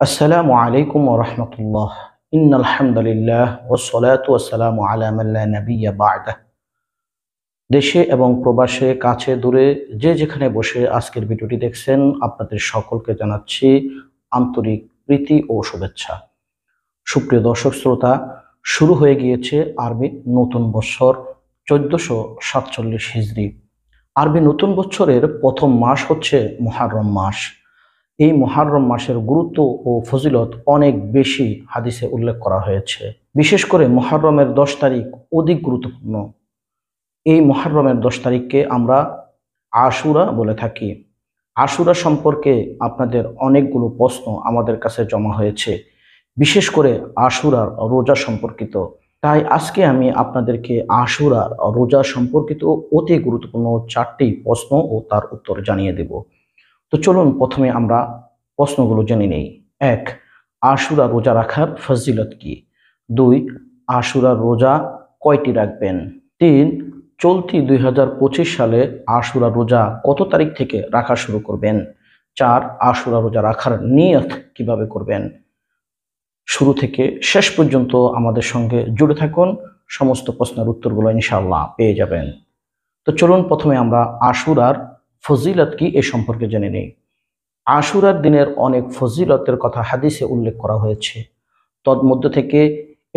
আসসালামু আলাইকুম ওয়া রাহমাতুল্লাহ। ইন্নাল হামদুলিল্লাহ ওয়াসসালাতু ওয়াসসালামু আলা মান লা নাবিয়্যা বা'দাহ। দেশে এবং প্রবাসে কাছে দূরে যে যেখানে বসে আজকের ভিডিওটি দেখছেন আপনাদের সকলকে জানাচ্ছি আন্তরিক প্রীতি ও শুভেচ্ছা। সুপ্রিয় দর্শক শ্রোতা, শুরু হয়ে গিয়েছে আরবি নতুন বৎসর 1447 হিজরি। আরবি নতুন বছরের প্রথম মাস হচ্ছে মুহররম মাস। এই মুহররম মাসের গুরুত্ব ও ফজিলত অনেক বেশি হাদিসে উল্লেখ করা হয়েছে। বিশেষ করে মুহররমের 10 তারিখ অধিক গুরুত্বপূর্ণ। এই মুহররমের 10 তারিখকে আমরা আশুরা বলে থাকি। আশুরা সম্পর্কে আপনাদের অনেকগুলো প্রশ্ন আমাদের কাছে জমা হয়েছে, বিশেষ করে আশুরার রোজা সম্পর্কিত। তাই আজকে আমি আপনাদেরকে আশুরার রোজা সম্পর্কিত অতি গুরুত্বপূর্ণ 4টি প্রশ্ন ও তার উত্তর জানিয়ে দেব। তো চলুন প্রথমে আমরা প্রশ্নগুলো জেনে নেই। 1. আশুরা রোজা রাখার ফজিলত কি? 2. আশুরার রোজা কয়টি রাখবেন? 3. চলতি 2025 সালে আশুরা রোজা কত তারিখ থেকে রাখা শুরু করবেন? 4. আশুরা রোজা রাখার নিয়ত কিভাবে করবেন? শুরু থেকে শেষ পর্যন্ত আমাদের সঙ্গে জুড়ে থাকুন, সমস্ত প্রশ্নের উত্তরগুলো ইনশাআল্লাহ পেয়ে যাবেন। তো চলুন প্রথমে আমরা আশুরার ফজিলত কি এ সম্পর্কে জেনে নিই। আশুরার দিনের অনেক ফজিলতের কথা হাদিসে উল্লেখ করা হয়েছে। তন্মধ্য থেকে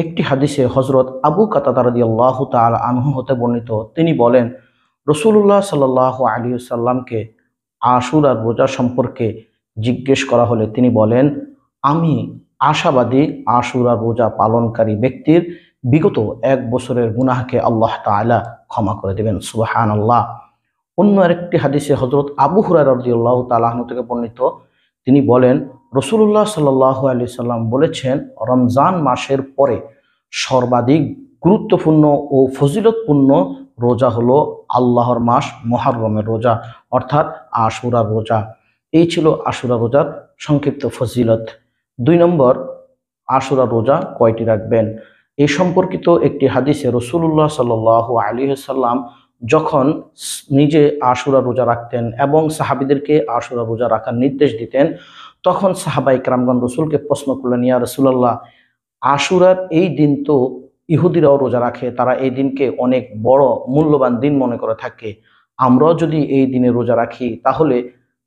একটি হাদিসে হযরত আবু কাতাদা রাদিয়াল্লাহু তাআলা আনহু হতে বর্ণিত, তিনি বলেন, রাসূলুল্লাহ সাল্লাল্লাহু আলাইহি ওয়াসাল্লামকে আশুরার রোজা সম্পর্কে জিজ্ঞেস করা হলে তিনি বলেন, আমি আশাবাদী আশুরার রোজা পালনকারী ব্যক্তির বিগত 1 বছরের গুনাহকে আল্লাহ তাআলা ক্ষমা করে দেবেন। সুবহানাল্লাহ। অন্য আরেকটি হাদিসে হযরত আবু হুরায়রা রাদিয়াল্লাহু তাআলা আনহু থেকে বর্ণিত, তিনি বলেন, রাসূলুল্লাহ সাল্লাল্লাহু আলাইহি সাল্লাম বলেছেন, রমজান মাসের পরে সর্বাধিক গুরুত্বপূর্ণ ও ফজিলতপূর্ণ রোজা হলো আল্লাহর মাস মুহররমের রোজা, অর্থাৎ আশুরার রোজা। এই ছিল আশুরা রোজার সংক্ষিপ্ত ফজিলত। 2 নম্বর, আশুরা রোজা কয়টি রাখবেন? এই সম্পর্কিত একটি হাদিসে রাসূলুল্লাহ সাল্লাল্লাহু আলাইহি সাল্লাম যখন নিজে আশুরা রোজা রাখতেন এবং সাহাবীদেরকে আশুরা রোজা রাখার নির্দেশ দিতেন, তখন সাহাবায়ে কেরামগণ রাসূলকে প্রশ্ন করলেন, ইয়া রাসূলুল্লাহ, আশুরার এই দিন তো ইহুদিরাও রোজা রাখে, তারা এই দিনকে অনেক বড় মূল্যবান দিন মনে করে থাকে। আমরাও যদি এই দিনে রোজা রাখি তাহলে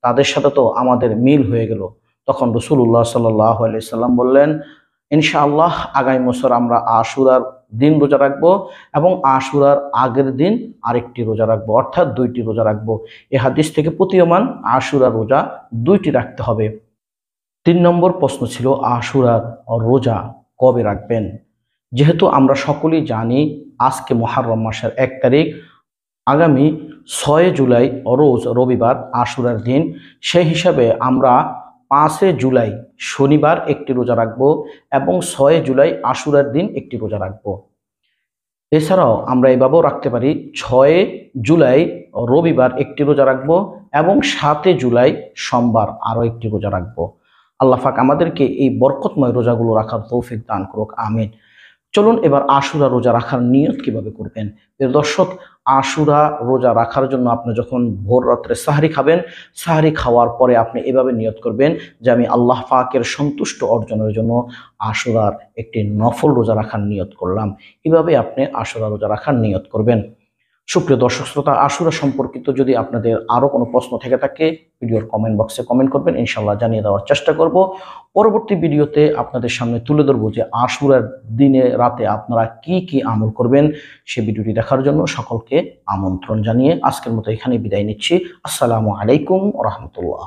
তাদের সাথে তো আমাদের মিল হয়ে গেল। তখন রাসূলুল্লাহ সাল্লাল্লাহু আলাইহি সাল্লাম বললেন, ইনশাআল্লাহ আগামী বছর আমরা আশুরার দিন রোজা রাখবো এবং আশুরার আগের দিন আরেকটি রোজা রাখবো, অর্থাৎ 2টি রোজা রাখবো। এই হাদিস থেকে প্রতীয়মান আশুরার রোজা 2টি রাখতে হবে। 3 নম্বর প্রশ্ন ছিল আশুরার রোজা কবে রাখবেন? যেহেতু আমরা সকলেই জানি আজকে মুহররম মাসের 1 তারিখ, আগামী 6 জুলাই রোজ রবিবার আশুরার দিন। সেই হিসাবে আমরা 5 জুলাই শনিবার একটি রোজা রাখবো এবং 6 জুলাই আশুরার দিন একটি রোজা রাখবো। এছাড়াও আমরা এভাবেও রাখতে পারি, 6 জুলাই রবিবার একটি রোজা রাখবো এবং 7 জুলাই সোমবার আরও একটি রোজা রাখবো। আল্লাহ পাক আমাদেরকে এই বরকতময় রোজাগুলো রাখার তৌফিক দান করুক, আমিন। চলুন এবার আশুরা রোজা রাখার নিয়ত কিভাবে করবেন। প্রিয় দর্শক, আশুরা রোজা রাখার জন্য আপনি যখন ভোর রাত্রে সাহরি খাবেন, সাহরি খাওয়ার পরে আপনি এভাবে নিয়ত করবেন যে আমি আল্লাহ পাকের সন্তুষ্ট অর্জনের জন্য আশুরার একটি নফল রোজা রাখার নিয়ত করলাম। এভাবে আপনি আশুরা রোজা রাখার নিয়ত করবেন। সুপ্রিয় দর্শক শ্রোতা, আশুরা সম্পর্কিত যদি আপনাদের আরও কোনো প্রশ্ন থেকে থাকে ভিডিওর কমেন্ট বক্সে কমেন্ট করবেন, ইনশাআল্লাহ জানিয়ে দেওয়ার চেষ্টা করব। পরবর্তী ভিডিওতে আপনাদের সামনে তুলে ধরবো যে আশুরার দিনে রাতে আপনারা কি কি আমল করবেন। সে ভিডিওটি দেখার জন্য সকলকে আমন্ত্রণ জানিয়ে আজকের মতো এখানে বিদায় নিচ্ছি। আসসালামু আলাইকুম ওয়া রাহমাতুল্লাহ।